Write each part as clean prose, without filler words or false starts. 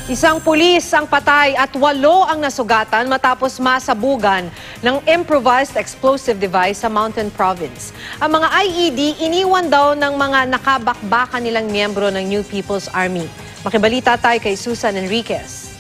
Isang pulis ang patay at 8 ang nasugatan matapos masabugan ng improvised explosive device sa Mountain Province. Ang mga IED iniwan daw ng mga nakabakbakan nilang miyembro ng New People's Army. Makibalita tayo kay Susan Enriquez.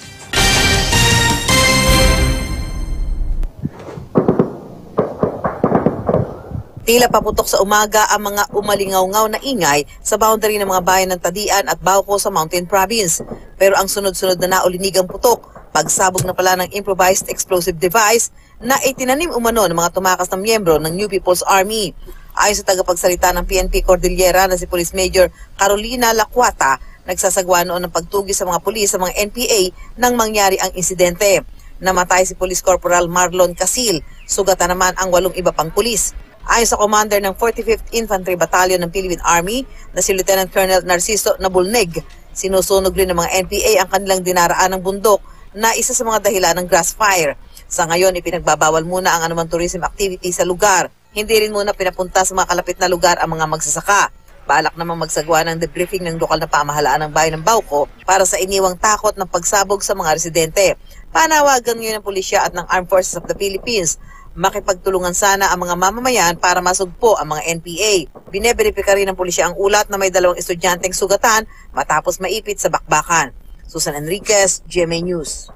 Tila paputok sa umaga ang mga umalingaw-ngaw na ingay sa boundary ng mga bayan ng Tadian at Bauco sa Mountain Province. Pero ang sunod-sunod na naulinigang putok, pagsabog na pala ng improvised explosive device na itinanim umano ng mga tumakas na miyembro ng New People's Army. Ayon sa tagapagsalita ng PNP Cordillera na si Police Major Carolina Lacuata, nagsasagwa noon ng pagtugis sa mga pulis sa mga NPA nang mangyari ang insidente. Namatay si Police Corporal Marlon Casil, sugatan naman ang 8 iba pang pulis. Ayon sa commander ng 45th Infantry Battalion ng Philippine Army na si Lieutenant Colonel Narciso Nabulneg, sinusunog rin ng mga NPA ang kanilang dinaraan ng bundok na isa sa mga dahilan ng grass fire. Sa ngayon, ipinagbabawal muna ang anumang tourism activity sa lugar. Hindi rin muna pinapunta sa mga kalapit na lugar ang mga magsasaka. Balak namang magsagawa ng debriefing ng lokal na pamahalaan ng bayan ng Bauco para sa iniwang takot ng pagsabog sa mga residente. Panawagan ngayon ng pulisya at ng Armed Forces of the Philippines, makipagtulungan sana ang mga mamamayan para masugpo ang mga NPA. Bineberipika rin ng pulisya ang ulat na may 2 estudyanteng sugatan matapos maipit sa bakbakan. Susan Enriquez, GMA News.